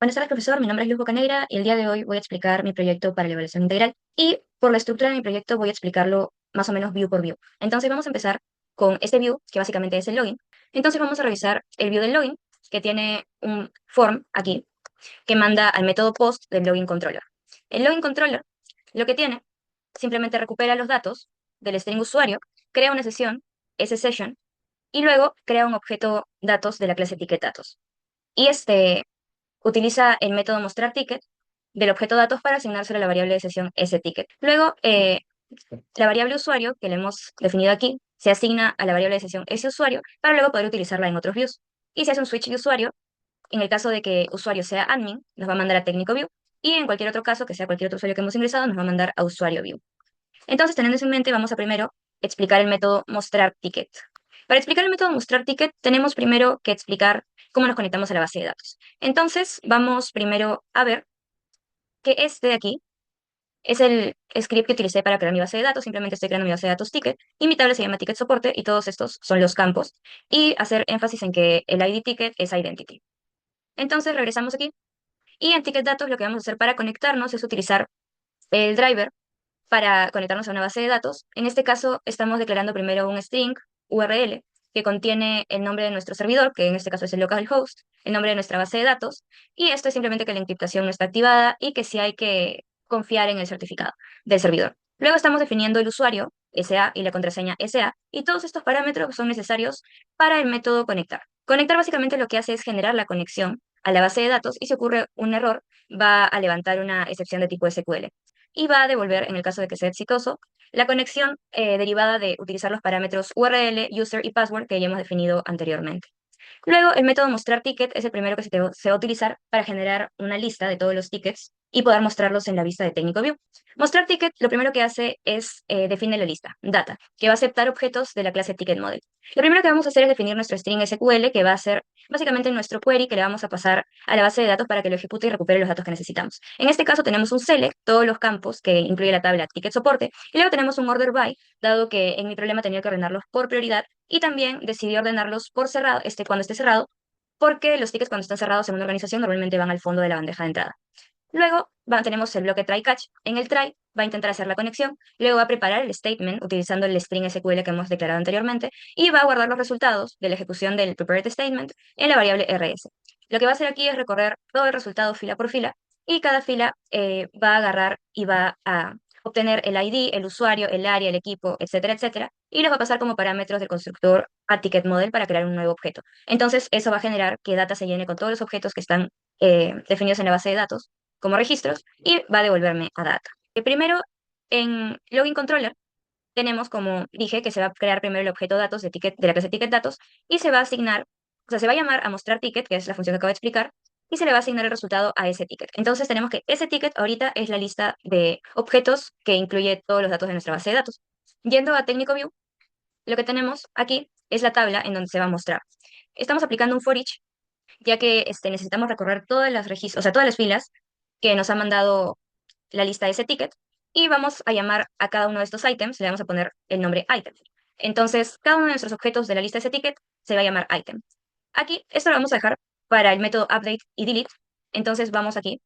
Buenas tardes, profesor. Mi nombre es Luz Bocanegra y el día de hoy voy a explicar mi proyecto para la evaluación integral. Y por la estructura de mi proyecto voy a explicarlo más o menos view por view. Entonces vamos a empezar con este view, que básicamente es el login. Entonces vamos a revisar el view del login, que tiene un form aquí, que manda al método post del login controller. El login controller lo que tiene, simplemente recupera los datos del string usuario, crea una sesión, ese session, y luego crea un objeto datos de la clase ticket datos. Y utiliza el método mostrar ticket del objeto datos para asignárselo a la variable de sesión ese ticket. Luego, la variable usuario que le hemos definido aquí se asigna a la variable de sesión ese usuario para luego poder utilizarla en otros views. Y se hace un switch de usuario. En el caso de que usuario sea admin, nos va a mandar a técnico view. Y en cualquier otro caso, que sea cualquier otro usuario que hemos ingresado, nos va a mandar a usuario view. Entonces, teniendo eso en mente, vamos a primero explicar el método mostrar ticket. Para explicar el método mostrar ticket, tenemos primero que explicar cómo nos conectamos a la base de datos. Entonces, vamos primero a ver que este de aquí es el script que utilicé para crear mi base de datos. Simplemente estoy creando mi base de datos ticket y mi tabla se llama ticket soporte y todos estos son los campos. Y hacer énfasis en que el ID ticket es identity. Entonces, regresamos aquí y en ticket datos lo que vamos a hacer para conectarnos es utilizar el driver para conectarnos a una base de datos. En este caso, estamos declarando primero un string URL que contiene el nombre de nuestro servidor, que en este caso es el localhost, el nombre de nuestra base de datos, y esto es simplemente que la encriptación no está activada y que sí hay que confiar en el certificado del servidor. Luego estamos definiendo el usuario, SA, y la contraseña SA, y todos estos parámetros son necesarios para el método conectar. Conectar básicamente lo que hace es generar la conexión a la base de datos y si ocurre un error va a levantar una excepción de tipo SQL y va a devolver, en el caso de que sea exitoso, la conexión derivada de utilizar los parámetros URL, user y password que ya hemos definido anteriormente. Luego, el método mostrar ticket es el primero que se va a utilizar para generar una lista de todos los tickets y poder mostrarlos en la vista de técnico view. Mostrar ticket lo primero que hace es define la lista, data, que va a aceptar objetos de la clase ticket model. Lo primero que vamos a hacer es definir nuestro string SQL, que va a ser básicamente nuestro query que le vamos a pasar a la base de datos para que lo ejecute y recupere los datos que necesitamos. En este caso tenemos un select, todos los campos que incluye la tabla ticket soporte, y luego tenemos un order by, dado que en mi problema tenía que ordenarlos por prioridad, y también decidí ordenarlos por cerrado, cuando esté cerrado, porque los tickets cuando están cerrados en una organización normalmente van al fondo de la bandeja de entrada. Luego tenemos el bloque try catch. En el try va a intentar hacer la conexión, luego va a preparar el statement utilizando el string SQL que hemos declarado anteriormente y va a guardar los resultados de la ejecución del prepared statement en la variable rs. Lo que va a hacer aquí es recorrer todo el resultado fila por fila y cada fila va a agarrar y va a obtener el ID, el usuario, el área, el equipo, etcétera, etcétera, y los va a pasar como parámetros del constructor a ticket model para crear un nuevo objeto. Entonces, eso va a generar que data se llene con todos los objetos que están definidos en la base de datos como registros y va a devolverme a data. Primero, en login controller tenemos, como dije, que se va a crear primero el objeto datos de la clase ticket datos y se va a asignar, o sea, se va a llamar a mostrar ticket, que es la función que acabo de explicar, y se le va a asignar el resultado a ese ticket. Entonces tenemos que ese ticket ahorita es la lista de objetos que incluye todos los datos de nuestra base de datos. Yendo a técnico view, lo que tenemos aquí es la tabla en donde se va a mostrar. Estamos aplicando un for each, ya que necesitamos recorrer todas las registros, o sea, todas las filas que nos ha mandado la lista de ese ticket y vamos a llamar a cada uno de estos items, le vamos a poner el nombre item. Entonces, cada uno de nuestros objetos de la lista de ese ticket se va a llamar item. Aquí, esto lo vamos a dejar para el método update y delete. Entonces, vamos aquí.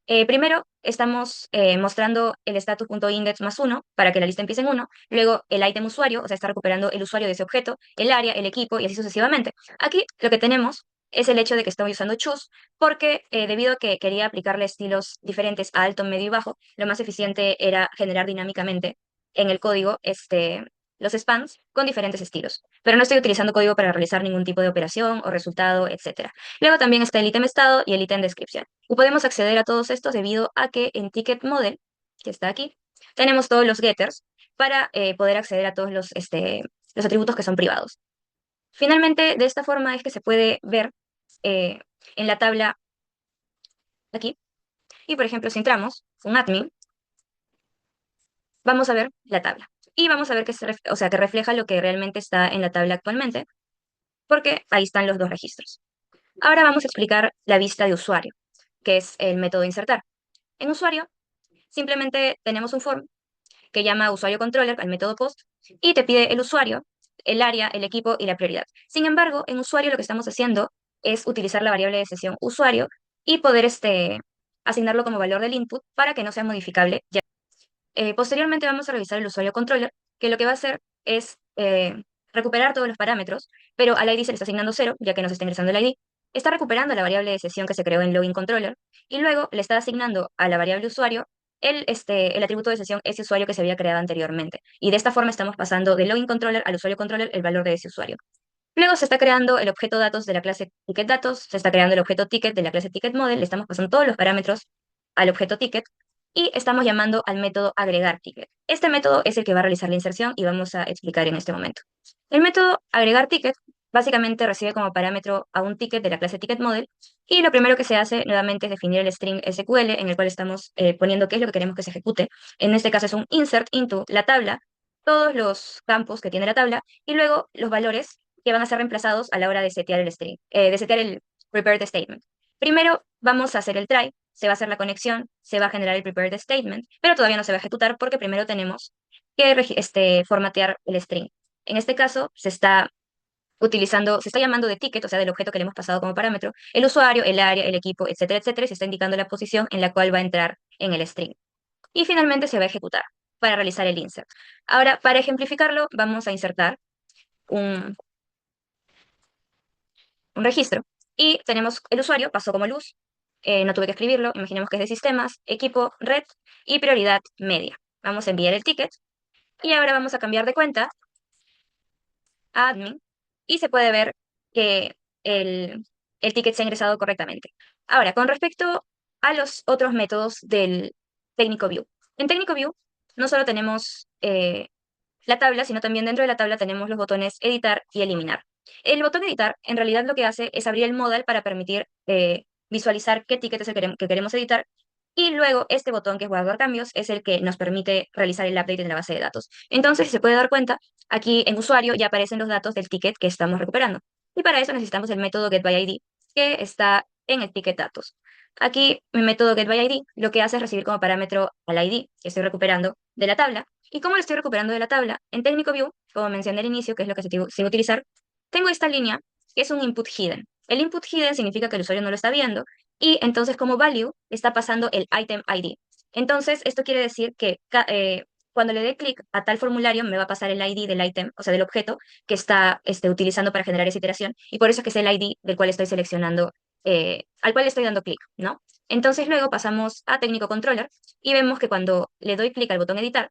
Primero, estamos mostrando el status.index más uno para que la lista empiece en uno. Luego, el item usuario, o sea, está recuperando el usuario de ese objeto, el área, el equipo y así sucesivamente. Aquí, lo que tenemos es el hecho de que estoy usando choose porque debido a que quería aplicarle estilos diferentes a alto, medio y bajo, lo más eficiente era generar dinámicamente en el código los spans con diferentes estilos. Pero no estoy utilizando código para realizar ningún tipo de operación o resultado, etcétera. Luego también está el ítem estado y el ítem descripción. Y podemos acceder a todos estos debido a que en Ticket Model, que está aquí, tenemos todos los getters para poder acceder a todos los atributos que son privados. Finalmente, de esta forma es que se puede ver eh, en la tabla aquí. Y por ejemplo, si entramos, un admin, vamos a ver la tabla. Y vamos a ver o sea, que refleja lo que realmente está en la tabla actualmente, porque ahí están los dos registros. Ahora vamos a explicar la vista de usuario, que es el método de insertar. En usuario, simplemente tenemos un form que llama usuario controller al método post y te pide el usuario, el área, el equipo y la prioridad. Sin embargo, en usuario lo que estamos haciendo es utilizar la variable de sesión usuario y poder asignarlo como valor del input para que no sea modificable. Posteriormente vamos a revisar el usuario controller, que lo que va a hacer es recuperar todos los parámetros, pero al ID se le está asignando 0, ya que nos está ingresando el ID. Está recuperando la variable de sesión que se creó en login controller, y luego le está asignando a la variable usuario el atributo de sesión, ese usuario que se había creado anteriormente. Y de esta forma estamos pasando del login controller al usuario controller el valor de ese usuario. Luego se está creando el objeto datos de la clase ticket datos, se está creando el objeto ticket de la clase ticket model, le estamos pasando todos los parámetros al objeto ticket y estamos llamando al método agregar ticket. Este método es el que va a realizar la inserción y vamos a explicar en este momento. El método agregar ticket básicamente recibe como parámetro a un ticket de la clase ticket model y lo primero que se hace nuevamente es definir el string SQL en el cual estamos poniendo qué es lo que queremos que se ejecute. En este caso es un insert into la tabla, todos los campos que tiene la tabla y luego los valores que van a ser reemplazados a la hora de setear el string, de setear el prepared statement. Primero vamos a hacer el try, se va a hacer la conexión, se va a generar el prepared statement, pero todavía no se va a ejecutar porque primero tenemos que formatear el string. En este caso se está llamando de ticket, o sea, del objeto que le hemos pasado como parámetro, el usuario, el área, el equipo, etcétera, y se está indicando la posición en la cual va a entrar en el string. Y finalmente se va a ejecutar para realizar el insert. Ahora, para ejemplificarlo, vamos a insertar un registro. Y tenemos el usuario, pasó como luz, no tuve que escribirlo, imaginemos que es de sistemas, equipo, red y prioridad media. Vamos a enviar el ticket y ahora vamos a cambiar de cuenta a admin y se puede ver que el ticket se ha ingresado correctamente. Ahora, con respecto a los otros métodos del técnico view. En técnico view no solo tenemos la tabla, sino también dentro de la tabla tenemos los botones editar y eliminar. El botón editar en realidad lo que hace es abrir el modal para permitir visualizar qué ticket es el que queremos editar y luego este botón que es guardar cambios es el que nos permite realizar el update en la base de datos. Entonces, si se puede dar cuenta, aquí en usuario ya aparecen los datos del ticket que estamos recuperando. Y para eso necesitamos el método getById que está en el ticket datos. Aquí mi método getById lo que hace es recibir como parámetro al ID que estoy recuperando de la tabla. ¿Y cómo lo estoy recuperando de la tabla? En técnico view, como mencioné al inicio, que es lo que se va a utilizar, tengo esta línea que es un input hidden. El input hidden significa que el usuario no lo está viendo y entonces como value está pasando el item ID. Entonces, esto quiere decir que cuando le dé clic a tal formulario me va a pasar el ID del item, o sea, del objeto que está utilizando para generar esa iteración y por eso es que es el ID del cual estoy seleccionando, al cual le estoy dando clic, ¿no? Entonces luego pasamos a técnico controller y vemos que cuando le doy clic al botón editar,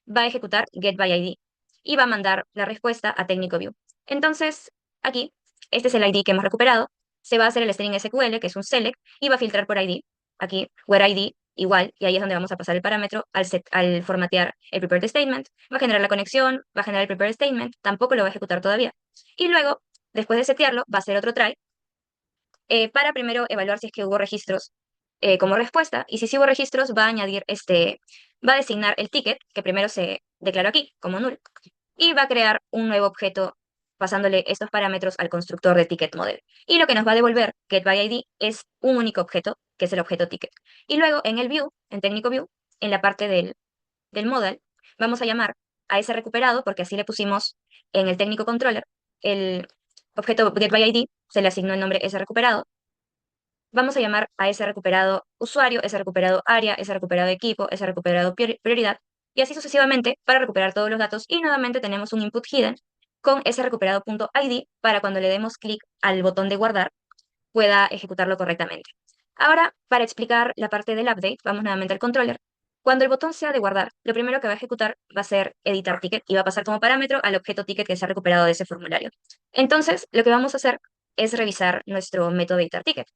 va a ejecutar getById y va a mandar la respuesta a técnico view. Entonces, aquí, este es el ID que hemos recuperado, se va a hacer el string SQL, que es un select, y va a filtrar por ID. Aquí, where ID igual, y ahí es donde vamos a pasar el parámetro al formatear el prepared statement, va a generar la conexión, va a generar el prepared statement, tampoco lo va a ejecutar todavía. Y luego, después de setearlo, va a hacer otro try para primero evaluar si es que hubo registros como respuesta, y si sí hubo registros, va a añadir va a designar el ticket, que primero se declaró aquí como null, y va a crear un nuevo objeto pasándole estos parámetros al constructor de ticket model. Y lo que nos va a devolver getById es un único objeto, que es el objeto ticket. Y luego en el view, en técnico view, en la parte del modal, vamos a llamar a ese recuperado, porque así le pusimos en el técnico controller, el objeto getById, se le asignó el nombre ese recuperado. Vamos a llamar a ese recuperado usuario, ese recuperado área, ese recuperado equipo, ese recuperado prioridad, y así sucesivamente para recuperar todos los datos. Y nuevamente tenemos un input hidden con ese recuperado.id para cuando le demos clic al botón de guardar pueda ejecutarlo correctamente. Ahora, para explicar la parte del update, vamos nuevamente al controller. Cuando el botón sea de guardar, lo primero que va a ejecutar va a ser editar ticket y va a pasar como parámetro al objeto ticket que se ha recuperado de ese formulario. Entonces, lo que vamos a hacer es revisar nuestro método editar ticket.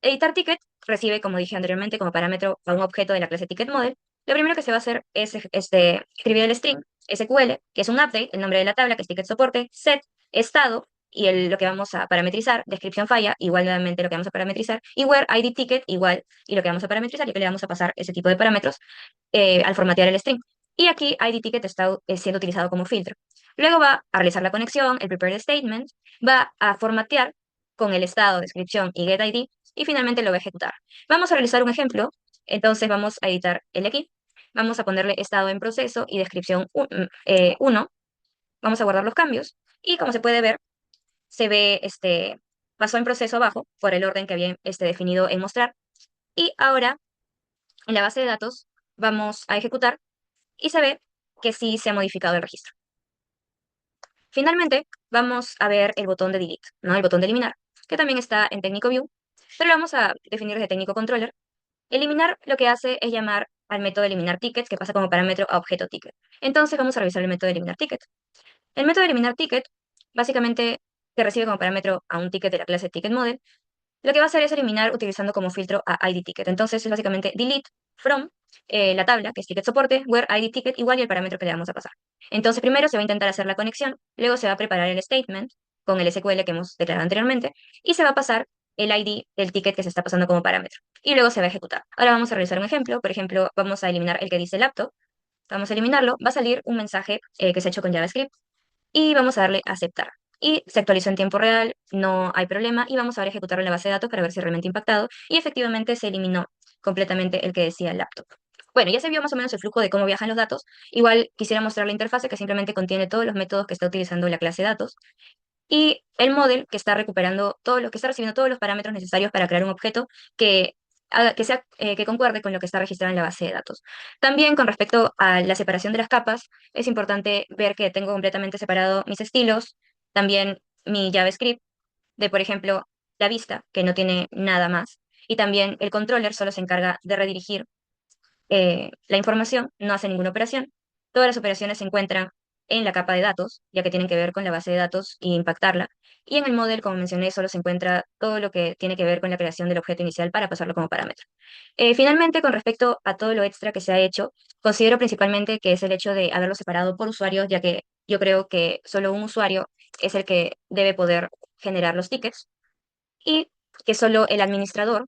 Editar ticket recibe, como dije anteriormente, como parámetro a un objeto de la clase ticket model. Lo primero que se va a hacer es escribir el string SQL, que es un update, el nombre de la tabla, que es ticket soporte, set, estado, y lo que vamos a parametrizar, descripción falla, igual nuevamente lo que vamos a parametrizar, y where ID ticket igual, y lo que vamos a parametrizar, y que le vamos a pasar ese tipo de parámetros al formatear el string. Y aquí ID ticket está siendo utilizado como filtro. Luego va a realizar la conexión, el prepared statement, va a formatear con el estado, descripción y getID, y finalmente lo va a ejecutar. Vamos a realizar un ejemplo, entonces vamos a editar el aquí, vamos a ponerle estado en proceso y descripción 1, vamos a guardar los cambios, y como se puede ver, se ve pasó en proceso abajo por el orden que había definido en mostrar. Y ahora en la base de datos vamos a ejecutar y se ve que sí se ha modificado el registro. Finalmente, vamos a ver el botón de delete, ¿no? El botón de eliminar, que también está en técnico view, pero lo vamos a definir desde técnico controller. Eliminar lo que hace es llamar al método eliminar tickets, que pasa como parámetro a objeto ticket. Entonces vamos a revisar el método eliminar ticket. El método eliminar ticket, básicamente, que recibe como parámetro a un ticket de la clase ticket model, lo que va a hacer es eliminar utilizando como filtro a ID ticket. Entonces es básicamente delete from la tabla, que es ticket soporte, where ID ticket igual y el parámetro que le vamos a pasar. Entonces primero se va a intentar hacer la conexión, luego se va a preparar el statement con el SQL que hemos declarado anteriormente y se va a pasar el ID del ticket que se está pasando como parámetro. Y luego se va a ejecutar. Ahora vamos a realizar un ejemplo. Por ejemplo, vamos a eliminar el que dice laptop. Vamos a eliminarlo. Va a salir un mensaje que se ha hecho con JavaScript y vamos a darle a aceptar. Y se actualizó en tiempo real, no hay problema, y vamos a ahora ejecutarlo en la base de datos para ver si realmente ha impactado, y efectivamente se eliminó completamente el que decía laptop. Bueno, ya se vio más o menos el flujo de cómo viajan los datos. Igual quisiera mostrar la interfase que simplemente contiene todos los métodos que está utilizando la clase de datos y el model que está recuperando todo lo que está recibiendo todos los parámetros necesarios para crear un objeto que que concuerde con lo que está registrado en la base de datos. También con respecto a la separación de las capas, es importante ver que tengo completamente separado mis estilos, también mi JavaScript, de por ejemplo la vista, que no tiene nada más, y también el controller solo se encarga de redirigir la información, no hace ninguna operación. Todas las operaciones se encuentran en la capa de datos, ya que tienen que ver con la base de datos y impactarla. Y en el model, como mencioné, solo se encuentra todo lo que tiene que ver con la creación del objeto inicial para pasarlo como parámetro. Finalmente, con respecto a todo lo extra que se ha hecho, considero principalmente que es el hecho de haberlo separado por usuarios, ya que yo creo que solo un usuario es el que debe poder generar los tickets y que solo el administrador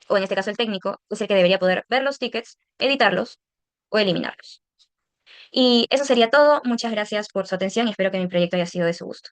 o en este caso el técnico, es el que debería poder ver los tickets, editarlos o eliminarlos. Y eso sería todo. Muchas gracias por su atención y espero que mi proyecto haya sido de su gusto.